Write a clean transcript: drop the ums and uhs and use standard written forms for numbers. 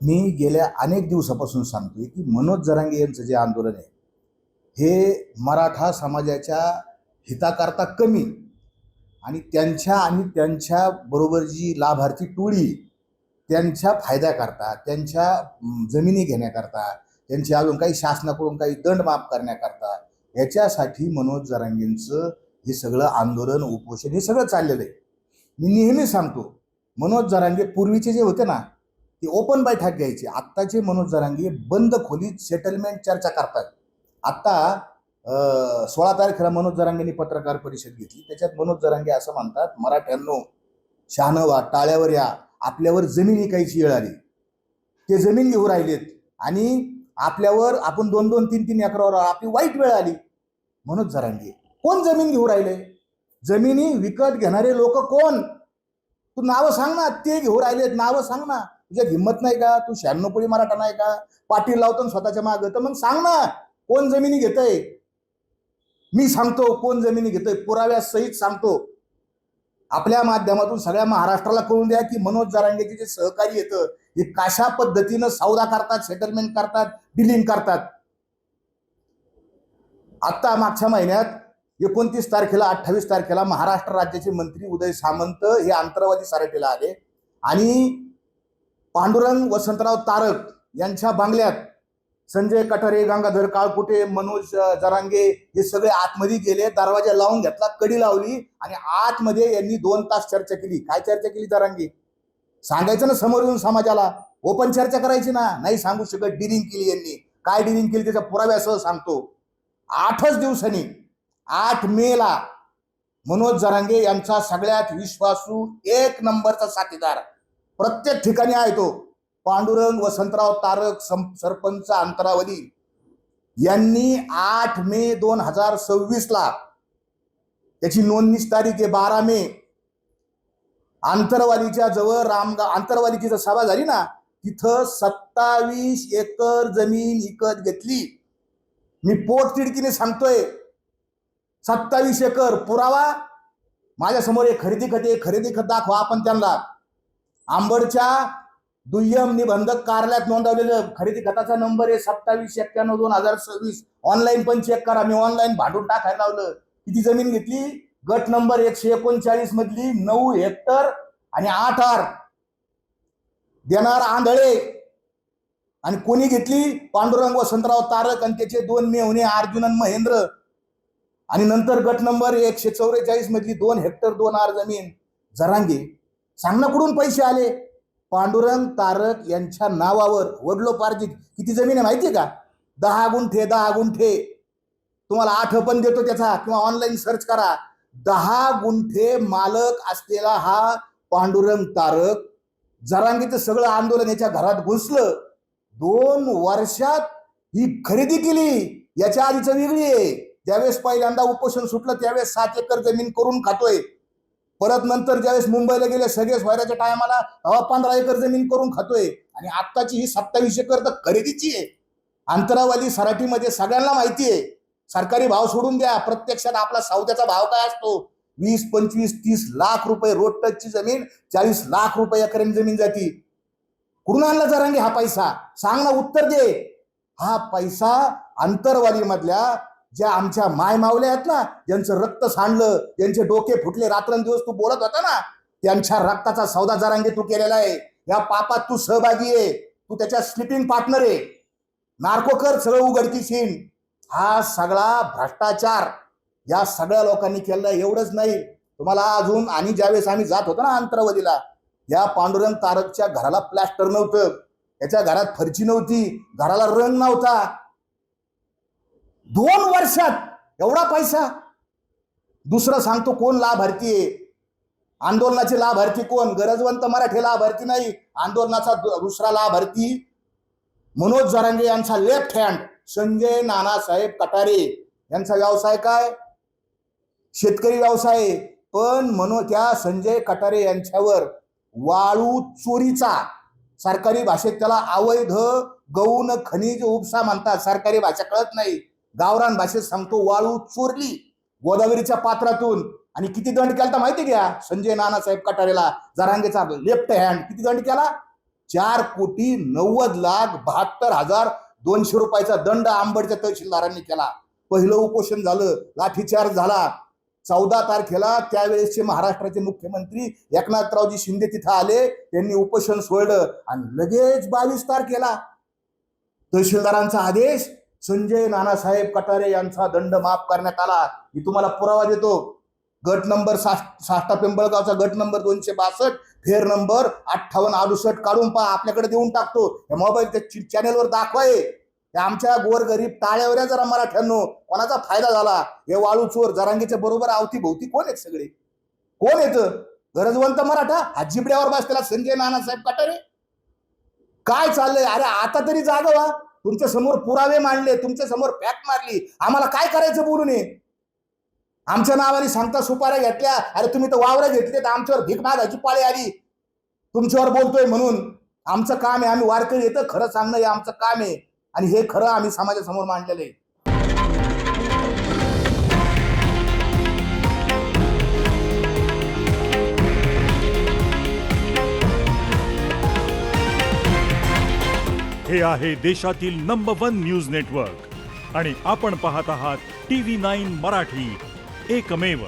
मी गेल्या अनेक दिवसापासून सांगतोय की मनोज जरांगे यांचं जे आंदोलन आहे हे मराठा समाजाच्या हिताकरता कमी आणि त्यांच्या बरोबर जी लाभार्थी टोळी त्यांच्या फायद्याकरता त्यांच्या जमिनी घेण्याकरता त्यांची अजून काही शासनाकडून काही दंड माफ करण्याकरता याच्यासाठी मनोज जरांगेंचं हे सगळं आंदोलन उपोषण हे सगळं चाललेलं आहे. मी नेहमी सांगतो मनोज जरांगे पूर्वीचे जे होते ना ते ओपन बैठक घ्यायचे. आत्ताचे मनोज जरांगे बंद खोलीत सेटलमेंट चर्चा करतात. आत्ता 16 तारखेला मनोज जरांगेंनी पत्रकार परिषद घेतली. त्याच्यात मनोज जरांगे असं म्हणतात, मराठ्यांनो शहाणं व्हा, टाळ्यावर या, आपल्यावर जमीन विकायची वेळ आली. ते जमीन घेऊ राहिलेत आणि आपल्यावर आपण 2-2, 3-3 एकरावर आपली वाईट वेळ आली. मनोज जरांगे कोण जमीन घेऊ राहिले? जमिनी विकत घेणारे लोक कोण? तू नावं सांग ना. ते घेऊ राहिलेत, नावं सांग ना. तुझ्या हिंमत नाही का? तू 96 कोळी मराठा नाही का? पाटील लावतो स्वतःच्या माग, तर मग सांग ना कोण जमिनी घेतय. मी सांगतो कोण जमिनी घेतोय, पुराव्यासहित सांगतो. आपल्या माध्यमातून सगळ्या महाराष्ट्राला कळून द्या की मनोज जरांगेचे जे सहकारी येतं हे कशा पद्धतीनं सौदा करतात, सेटलमेंट करतात, डिलिंग करतात. आता मागच्या महिन्यात 29 तारखेला 28 तारखेला महाराष्ट्र राज्याचे मंत्री उदय सामंत हे आंतरवादी सराटीला आले आणि पांडुरंग वसंतराव तारक यांच्या बंगल्यात संजय कटारे, गंगाधर काळकुटे, मनोज जरांगे हे सगळे आतमध्ये गेले. दरवाजा लावून घेतला, कडी लावली आणि आतमध्ये यांनी 2 तास चर्चा केली. काय चर्चा केली जरांगे? सांगायचं ना समोर येऊन समाजाला. ओपन चर्चा करायची ना, नाही सांगू शकत. डिलिंग केली यांनी. काय डिलिंग केली त्याच्या पुराव्यासह सांगतो. 8च दिवसांनी 8 मेला मनोज जरांगे यांचा सगळ्यात विश्वासू 1 नंबरचा साथीदार प्रत्येक ठिकाणी आहे तो पांडुरंग वसंतराव तारक, सरपंच अंतरावली यांनी 8 मे 2026 ला त्याची नोंदणीची तारीख आहे 12 मे. आंतरवालीच्या जवळ रामगाव आंतरवालीची सभा झाली ना, तिथं 27 एकर जमीन विकत घेतली. मी पोट तिडकीने सांगतोय 27 एकर. पुरावा माझ्या समोर एक खरेदी खत दाखवा आपण त्यांना. आंबडच्या दुय्यम निबंधक कार्यालयात नोंदवलेलं खरेदी खताचा नंबर आहे 2791-2026. ऑनलाईन पण चेक करा. मी ऑनलाईन भांडून टाकायला लावलं. किती जमीन घेतली? गट नंबर 139 मधली 9 हेक्टर आणि 8 आर देणार आंधळे. आणि कोणी घेतली? पांडुरंग वसंतराव तारक आणि त्याचे 2 मेहुणे अर्जुन आणि महेंद्र. आणि नंतर गट नंबर 144 मधली 2 हेक्टर 2 आर जमीन. जरांगे सांगणं कुठून पैसे आले? पांडुरंग तारक यांच्या नावावर वडलोपार्जित किती जमीन आहे माहितीये का? 10 गुंठे. 10 गुंठे. तुम्हाला 8 पण देतो त्याचा, किंवा ऑनलाईन सर्च करा. 10 गुंठे मालक असलेला हा पांडुरंग तारक. जरांगेचं सगळं आंदोलन याच्या घरात घुसलं. 2 वर्षात ही खरेदी केली. याच्या आधीच वेगळी आहे. ज्यावेळेस पहिल्यांदा उपोषण सुटलं त्यावेळेस 7 एकर जमीन करून खातोय. परत नंतर ज्यावेळेस मुंबईला गेले सगळे सोयऱ्याच्या टायमाला तेव्हा 15 एकर जमीन करून खातोय. आणि आत्ताची ही 27 एकर तर खरेदीची आहे. आंतरावाली सराटीमध्ये सगळ्यांना माहिती आहे. सरकारी भाव सोडून द्या, प्रत्यक्षात आपला सौद्याचा भाव काय असतो? 20, 25, 30 लाख रुपये रोड टचची जमीन 40 लाख रुपये एकरांनी जमीन जाती. कुठून आणला जरांगे हा पैसा? सांग ना, उत्तर दे. हा पैसा आंतरवाली मधल्या ज्या आमच्या माय मावल्या आहेत ना, ज्यांचं रक्त सांडलं, ज्यांचे डोके फुटले, रात्रंदिवस तू बोलत होता ना, त्यांच्या रक्ताचा सौदा जरांगे तू केलेला आहे. या पापात तू सहभागी आहे. तू त्याच्या स्लिपिंग पार्टनर आहे. नार्कोकर सगळं उघडकीशीन. हा सगळा भ्रष्टाचार या सगळ्या लोकांनी केलेला. एवढंच नाही, तुम्हाला अजून, आणि ज्यावेळेस आम्ही जात होतो ना आंतरवालीला, या पांडुरंग तारकच्या घराला प्लॅस्टर नव्हतं, याच्या घरात फरची नव्हती, घराला रंग नव्हता. 2 वर्षात एवढा पैसा. दुसरं सांगतो कोण लाभार्थी आहे. आंदोलनाचे लाभार्थी कोण? गरजवंत मराठी लाभार्थी नाही. आंदोलनाचा दुसरा लाभार्थी मनोज जरांगे यांचा लेफ्ट हँड संजय नानासाहेब कटारे. यांचा व्यवसाय काय? शेतकरी व्यवसाय. पण त्या संजय कटारे यांच्यावर वाळू चोरीचा, सरकारी भाषेत त्याला अवैध गौण खनिज उपसा म्हणतात, सरकारी भाषा कळत नाही, गावरान भाषेत सांगतो वाळू चोरली गोदावरीच्या पात्रातून. आणि किती दंड केला माहिती घ्या संजय नानासाहेब कटारेला, जरांगेचा लेफ्ट हँड. किती दंड केला? 4,90,72,200 रुपयाचा दंड आंबडच्या तहसीलदारांनी केला. पहिलं उपोषण झालं, लाठीचार्ज झाला. 14 तारखेला त्यावेळेसचे महाराष्ट्राचे मुख्यमंत्री एकनाथरावजी शिंदे तिथं आले. त्यांनी उपोषण सोडलं आणि लगेच 22 तारखेला तहसीलदारांचा आदेश, संजय नानासाहेब कटारे यांचा दंड माफ करण्यात आला. मी तुम्हाला पुरावा देतो. गट नंबर 6 पिंपळगावचा गट नंबर 262, फेर नंबर 5868 काढून पहा, आपल्याकडे देऊन टाकतो. या मोबाईल चॅनेलवर दाखवाय. आमच्या गोरगरीब टाळ्यावर जरा मराठ्यांनो कोणाचा फायदा झाला. हे वाळू चोर जरांगीच्या बरोबर अवतीभोवती कोण आहेत सगळे? कोण येत? गरजवंत मराठा हा जिबड्यावर बसलेला संजय नानासाहेब कटारे. काय चाललंय? अरे आता तरी जागा व्हा. तुमच्या समोर पुरावे मांडले, तुमच्या समोर फॅक्ट मारली. आम्हाला काय करायचं बोलू नये? आमच्या नावाने सांगता सुपाऱ्या घेतल्या. अरे तुम्ही तर वावरं घेतले, तर आमच्यावर भीक मागायची पाळी आली. तुमच्यावर बोलतोय म्हणून. आमचं काम आहे, आम्ही वारकरी येतं खरं सांगणं हे आमचं काम आहे. आणि हे खरं आम्ही समाजासमोर मांडलेलं आहे. हे आहे देशातील नंबर 1 न्यूज नेटवर्क आणि आपण पाहत आहात TV9 मराठी, एकमेव.